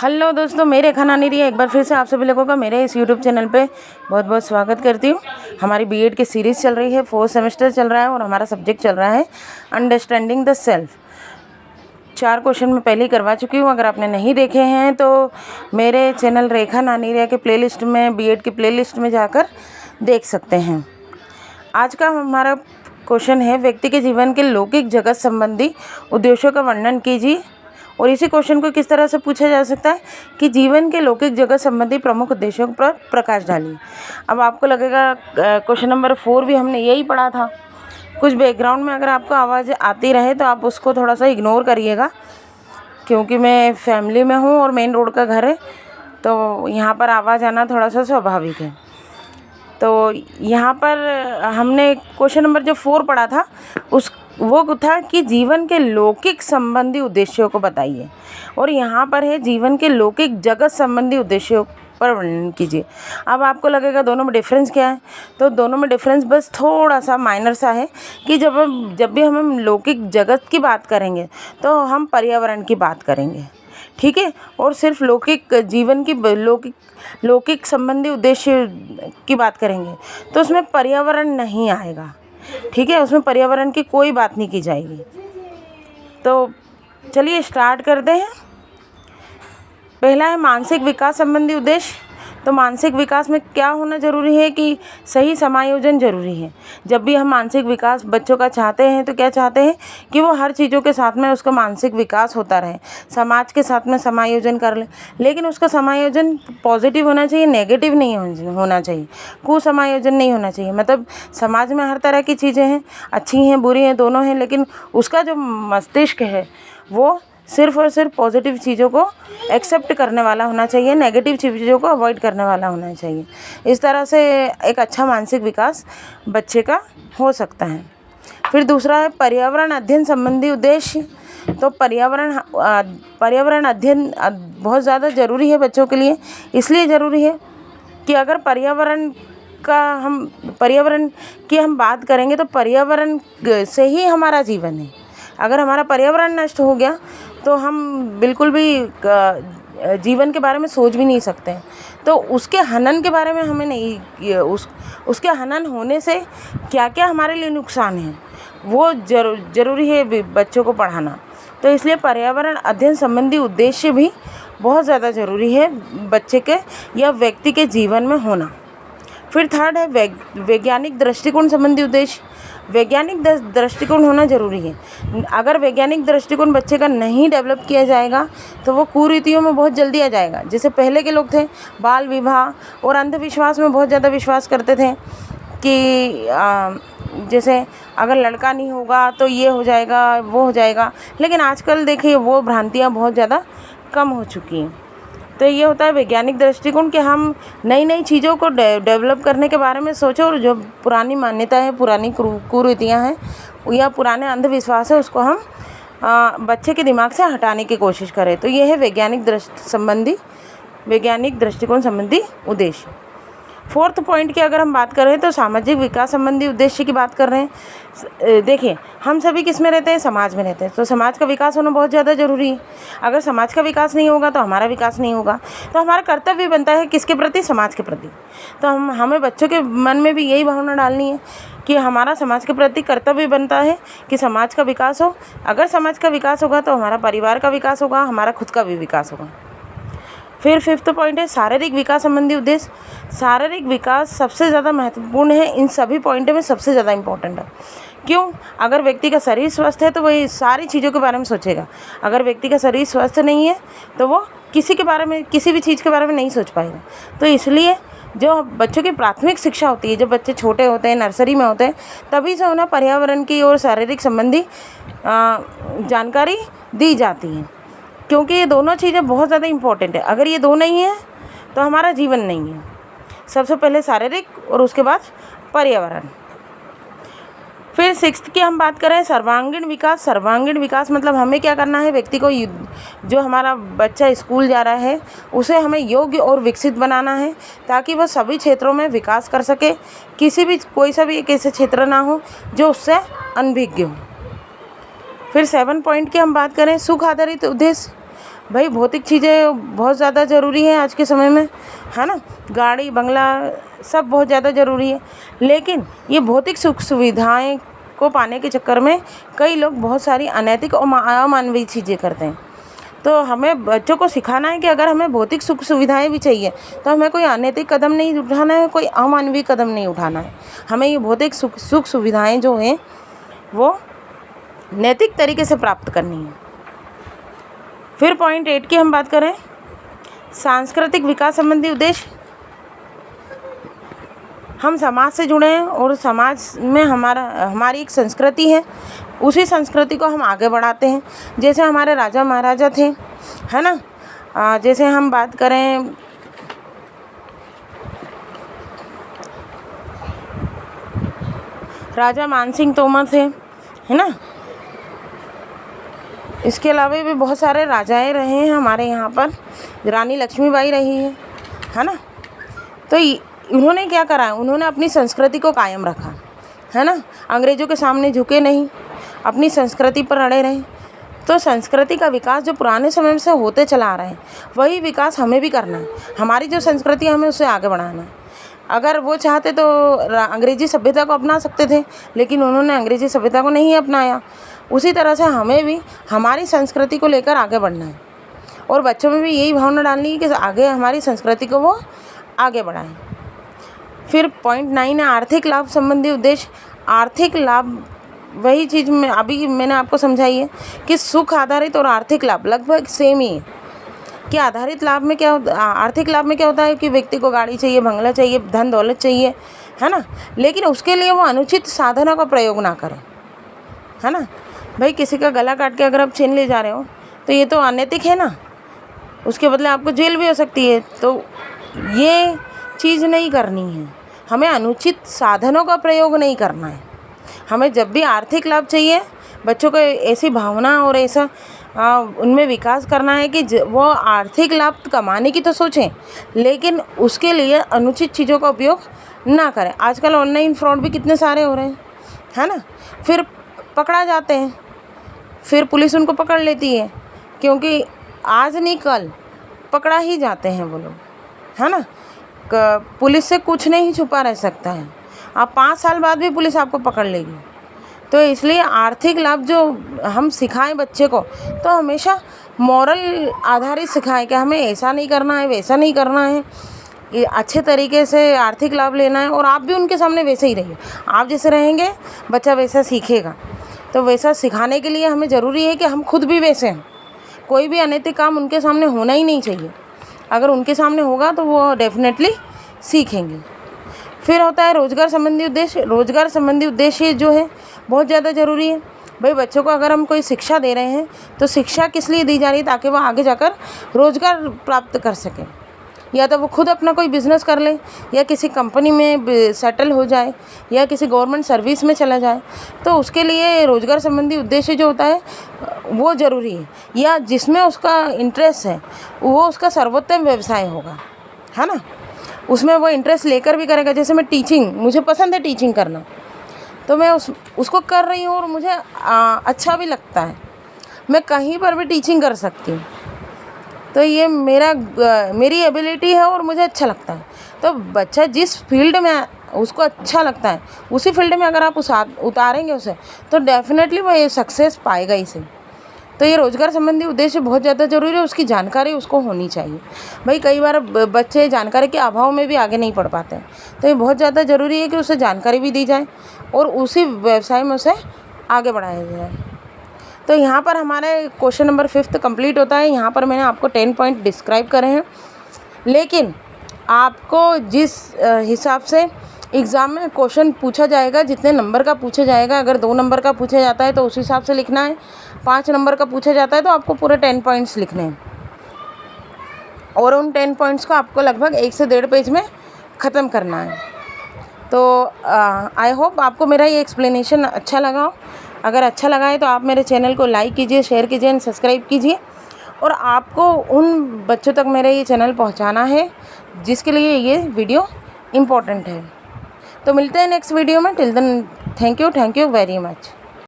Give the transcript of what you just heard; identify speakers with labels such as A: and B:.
A: Hello दोस्तों, मेरे रेखा नानी एक बार फिर से आप सभी लोगों का मेरे इस यूट्यूब चैनल पे बहुत बहुत स्वागत करती हूँ। हमारी बीएड की सीरीज़ चल रही है, 4th सेमेस्टर चल रहा है और हमारा सब्जेक्ट चल रहा है अंडरस्टैंडिंग द सेल्फ। 4 क्वेश्चन मैं पहले ही करवा चुकी हूँ। अगर आपने नहीं देखे हैं तो मेरे चैनल रेखा नानी के प्लेलिस्ट में, बीएड की प्लेलिस्ट में जाकर देख सकते हैं। आज का हमारा क्वेश्चन है, व्यक्ति के जीवन के लौकिक जगत संबंधी उद्देश्यों का वर्णन कीजिए। और इसी क्वेश्चन को किस तरह से पूछा जा सकता है कि जीवन के लौकिक जगत संबंधी प्रमुख उद्देश्यों पर प्रकाश डालिए। अब आपको लगेगा क्वेश्चन नंबर 4 भी हमने यही पढ़ा था। कुछ बैकग्राउंड में अगर आपको आवाज़ आती रहे तो आप उसको थोड़ा सा इग्नोर करिएगा, क्योंकि मैं फैमिली में हूँ और मेन रोड का घर है, तो यहाँ पर आवाज़ आना थोड़ा सा स्वाभाविक है। तो यहाँ पर हमने क्वेश्चन नंबर जो 4 पढ़ा था वो था कि जीवन के लौकिक संबंधी उद्देश्यों को बताइए, और यहाँ पर है जीवन के लौकिक जगत संबंधी उद्देश्यों पर वर्णन कीजिए। अब आपको लगेगा दोनों में डिफरेंस क्या है, तो दोनों में डिफरेंस बस थोड़ा सा माइनर सा है कि जब भी हम लौकिक जगत की बात करेंगे तो हम पर्यावरण की बात करेंगे, ठीक है। और सिर्फ लौकिक जीवन की लौकिक संबंधी उद्देश्य की बात करेंगे तो उसमें पर्यावरण नहीं आएगा, ठीक है। उसमें पर्यावरण की कोई बात नहीं की जाएगी। तो चलिए स्टार्ट करते हैं। पहला है मानसिक विकास संबंधी उद्देश्य। तो मानसिक विकास में क्या होना ज़रूरी है कि सही समायोजन ज़रूरी है। जब भी हम मानसिक विकास बच्चों का चाहते हैं तो क्या चाहते हैं कि वो हर चीज़ों के साथ में उसका मानसिक विकास होता रहे, समाज के साथ में समायोजन कर ले। लेकिन उसका समायोजन पॉजिटिव होना चाहिए, नेगेटिव नहीं होना चाहिए, कुसमायोजन नहीं होना चाहिए। मतलब समाज में हर तरह की चीज़ें हैं, अच्छी हैं बुरी हैं दोनों हैं, लेकिन उसका जो मस्तिष्क है वो सिर्फ और सिर्फ पॉजिटिव चीज़ों को एक्सेप्ट करने वाला होना चाहिए, नेगेटिव चीज़ों को अवॉइड करने वाला होना चाहिए। इस तरह से एक अच्छा मानसिक विकास बच्चे का हो सकता है। फिर दूसरा है पर्यावरण अध्ययन संबंधी उद्देश्य। तो पर्यावरण अध्ययन बहुत ज़्यादा ज़रूरी है बच्चों के लिए। इसलिए ज़रूरी है कि अगर पर्यावरण की हम बात करेंगे तो पर्यावरण से ही हमारा जीवन है। अगर हमारा पर्यावरण नष्ट हो गया तो हम बिल्कुल भी जीवन के बारे में सोच भी नहीं सकते हैं। तो उसके हनन के बारे में हमें नहीं, उसके हनन होने से क्या क्या हमारे लिए नुकसान है वो ज़रूरी है बच्चों को पढ़ाना। तो इसलिए पर्यावरण अध्ययन संबंधी उद्देश्य भी बहुत ज़्यादा ज़रूरी है बच्चे के या व्यक्ति के जीवन में होना। फिर थर्ड है वैज्ञानिक दृष्टिकोण संबंधी उद्देश्य। वैज्ञानिक दृष्टिकोण होना ज़रूरी है। अगर वैज्ञानिक दृष्टिकोण बच्चे का नहीं डेवलप किया जाएगा तो वो कुरीतियों में बहुत जल्दी आ जाएगा। जैसे पहले के लोग थे, बाल विवाह और अंधविश्वास में बहुत ज़्यादा विश्वास करते थे कि जैसे अगर लड़का नहीं होगा तो ये हो जाएगा वो हो जाएगा। लेकिन आजकल देखिए वो भ्रांतियाँ बहुत ज़्यादा कम हो चुकी हैं। तो ये होता है वैज्ञानिक दृष्टिकोण कि हम नई नई चीज़ों को डेवलप करने के बारे में सोचें, और जो पुरानी मान्यता है, पुरानी कुरीतियाँ हैं या पुराने अंधविश्वास है, उसको हम बच्चे के दिमाग से हटाने की कोशिश करें। तो ये है वैज्ञानिक दृष्टिकोण संबंधी उद्देश्य। 4th पॉइंट की अगर हम बात करें तो सामाजिक विकास संबंधी उद्देश्य की बात कर रहे हैं। देखिए हम सभी किस में रहते हैं, समाज में रहते हैं, तो समाज का विकास होना बहुत ज़्यादा ज़रूरी है। अगर समाज का विकास नहीं होगा तो हमारा विकास नहीं होगा। तो हमारा कर्तव्य बनता है किसके प्रति, समाज के प्रति। तो हमें बच्चों के मन में भी यही भावना डालनी है कि हमारा समाज के प्रति कर्तव्य बनता है कि समाज का विकास हो। अगर समाज का विकास होगा तो हमारा परिवार का विकास होगा, हमारा खुद का भी विकास होगा। फिर 5th पॉइंट है शारीरिक विकास संबंधी उद्देश्य। शारीरिक विकास सबसे ज़्यादा महत्वपूर्ण है, इन सभी पॉइंटों में सबसे ज़्यादा इम्पोर्टेंट है। क्यों? अगर व्यक्ति का शरीर स्वस्थ है तो वही सारी चीज़ों के बारे में सोचेगा। अगर व्यक्ति का शरीर स्वस्थ नहीं है तो वो किसी भी चीज़ के बारे में नहीं सोच पाएगा। तो इसलिए जो बच्चों की प्राथमिक शिक्षा होती है, जब बच्चे छोटे होते हैं, नर्सरी में होते हैं, तभी से उन्हें पर्यावरण की और शारीरिक संबंधी जानकारी दी जाती है, क्योंकि ये दोनों चीज़ें बहुत ज़्यादा इम्पोर्टेंट है। अगर ये दो नहीं है तो हमारा जीवन नहीं है। सबसे पहले शारीरिक और उसके बाद पर्यावरण। फिर 6th की हम बात करें सर्वांगीण विकास। सर्वांगीण विकास मतलब हमें क्या करना है, व्यक्ति को जो हमारा बच्चा स्कूल जा रहा है उसे हमें योग्य और विकसित बनाना है, ताकि वह सभी क्षेत्रों में विकास कर सके। कोई सा भी एक ऐसे क्षेत्र ना हो जो उससे अनभिज्ञ हो। फिर 7 पॉइंट की हम बात करें सुख आधारित उद्देश्य। भाई भौतिक चीज़ें बहुत ज़्यादा ज़रूरी है आज के समय में, है ना। गाड़ी बंगला सब बहुत ज़्यादा ज़रूरी है, लेकिन ये भौतिक सुख सुविधाएं को पाने के चक्कर में कई लोग बहुत सारी अनैतिक और अमानवीय चीज़ें करते हैं। तो हमें बच्चों को सिखाना है कि अगर हमें भौतिक सुख सुविधाएं भी चाहिए तो हमें कोई अनैतिक कदम नहीं उठाना है, कोई अमानवीय कदम नहीं उठाना है। हमें ये भौतिक सुख सुविधाएं जो हैं वो नैतिक तरीके से प्राप्त करनी है। फिर पॉइंट 8 की हम बात करें, सांस्कृतिक विकास संबंधी उद्देश्य। हम समाज से जुड़े हैं और समाज में हमारी एक संस्कृति है, उसी संस्कृति को हम आगे बढ़ाते हैं। जैसे हमारे राजा महाराजा थे, है ना। जैसे हम बात करें राजा मानसिंह तोमर थे, है ना। इसके अलावा भी बहुत सारे राजाएं रहे हैं हमारे यहाँ पर, रानी लक्ष्मीबाई रही है ना। तो उन्होंने क्या करा है, उन्होंने अपनी संस्कृति को कायम रखा, है ना। अंग्रेज़ों के सामने झुके नहीं, अपनी संस्कृति पर अड़े रहे। तो संस्कृति का विकास जो पुराने समय से होते चला आ रहा है, वही विकास हमें भी करना है। हमारी जो संस्कृति है हमें उसे आगे बढ़ाना है। अगर वो चाहते तो अंग्रेज़ी सभ्यता को अपना सकते थे, लेकिन उन्होंने अंग्रेज़ी सभ्यता को नहीं अपनाया। उसी तरह से हमें भी हमारी संस्कृति को लेकर आगे बढ़ना है और बच्चों में भी यही भावना डालनी है कि आगे हमारी संस्कृति को वो आगे बढ़ाएं। फिर पॉइंट 9 है आर्थिक लाभ संबंधी उद्देश्य। आर्थिक लाभ वही चीज़ मैंने आपको समझाई है कि सुख आधारित और आर्थिक लाभ लगभग सेम ही है। कि आधारित लाभ में क्या होता, आर्थिक लाभ में क्या होता है कि व्यक्ति को गाड़ी चाहिए, बंगला चाहिए, धन दौलत चाहिए, है ना। लेकिन उसके लिए वो अनुचित साधनों का प्रयोग ना करें, है ना। भाई किसी का गला काट के अगर आप छीन ले जा रहे हो तो ये तो अनैतिक है ना, उसके बदले आपको जेल भी हो सकती है। तो ये चीज़ नहीं करनी है, हमें अनुचित साधनों का प्रयोग नहीं करना है। हमें जब भी आर्थिक लाभ चाहिए, बच्चों को ऐसी भावना और ऐसा उनमें विकास करना है कि वो आर्थिक लाभ कमाने की तो सोचें, लेकिन उसके लिए अनुचित चीज़ों का उपयोग ना करें। आजकल ऑनलाइन फ्रॉड भी कितने सारे हो रहे हैं, है ना। फिर पकड़ा जाते हैं, फिर पुलिस उनको पकड़ लेती है, क्योंकि आज नहीं कल पकड़ा ही जाते हैं वो लोग, है ना। पुलिस से कुछ नहीं छुपा रह सकता है, आप 5 साल बाद भी पुलिस आपको पकड़ लेगी। तो इसलिए आर्थिक लाभ जो हम सिखाएं बच्चे को, तो हमेशा मॉरल आधारित सिखाएं कि हमें ऐसा नहीं करना है, वैसा नहीं करना है, ये अच्छे तरीके से आर्थिक लाभ लेना है। और आप भी उनके सामने वैसे ही रहिए, आप जैसे रहेंगे बच्चा वैसा सीखेगा। तो वैसा सिखाने के लिए हमें ज़रूरी है कि हम खुद भी वैसे हैं। कोई भी अनैतिक काम उनके सामने होना ही नहीं चाहिए, अगर उनके सामने होगा तो वो डेफिनेटली सीखेंगे। फिर होता है रोज़गार संबंधी उद्देश्य। रोज़गार संबंधी उद्देश्य जो है बहुत ज़्यादा ज़रूरी है। भाई बच्चों को अगर हम कोई शिक्षा दे रहे हैं तो शिक्षा किस लिए दी जा रही है, ताकि वो आगे जाकर रोज़गार प्राप्त कर सकें, या तो वो खुद अपना कोई बिज़नेस कर ले, या किसी कंपनी में सेटल हो जाए, या किसी गवर्नमेंट सर्विस में चला जाए। तो उसके लिए रोज़गार संबंधी उद्देश्य जो होता है वो ज़रूरी है, या जिसमें उसका इंटरेस्ट है वो उसका सर्वोत्तम व्यवसाय होगा, है ना। उसमें वो इंटरेस्ट लेकर भी करेगा। जैसे मैं टीचिंग, मुझे पसंद है टीचिंग करना, तो मैं उसको कर रही हूँ और मुझे अच्छा भी लगता है, मैं कहीं पर भी टीचिंग कर सकती हूँ। तो ये मेरी एबिलिटी है और मुझे अच्छा लगता है। तो बच्चा जिस फील्ड में उसको अच्छा लगता है, उसी फील्ड में अगर आप उतारेंगे उसे, तो डेफिनेटली वो ये सक्सेस पाएगा इसे। तो ये रोज़गार संबंधी उद्देश्य बहुत ज़्यादा ज़रूरी है, उसकी जानकारी उसको होनी चाहिए। भाई कई बार बच्चे जानकारी के अभाव में भी आगे नहीं पढ़ पाते हैं, तो ये बहुत ज़्यादा ज़रूरी है कि उसे जानकारी भी दी जाए और उसी व्यवसाय में उसे आगे बढ़ाया जाए। तो यहाँ पर हमारे क्वेश्चन नंबर 5 कंप्लीट होता है। यहाँ पर मैंने आपको 10 पॉइंट डिस्क्राइब करे हैं, लेकिन आपको जिस हिसाब से एग्ज़ाम में क्वेश्चन पूछा जाएगा, जितने नंबर का पूछा जाएगा, अगर 2 नंबर का पूछा जाता है तो उस हिसाब से लिखना है, 5 नंबर का पूछा जाता है तो आपको पूरे 10 पॉइंट्स लिखने हैं, और उन 10 पॉइंट्स को आपको लगभग 1 से 1.5 पेज में ख़त्म करना है। तो आई होप आपको मेरा ये एक्सप्लेनेशन अच्छा लगा हो। अगर अच्छा लगा है तो आप मेरे चैनल को लाइक कीजिए, शेयर कीजिए एंड सब्सक्राइब कीजिए। और आपको उन बच्चों तक मेरा ये चैनल पहुंचाना है जिसके लिए ये वीडियो इम्पोर्टेंट है। तो मिलते हैं नेक्स्ट वीडियो में। Till then thank you very much.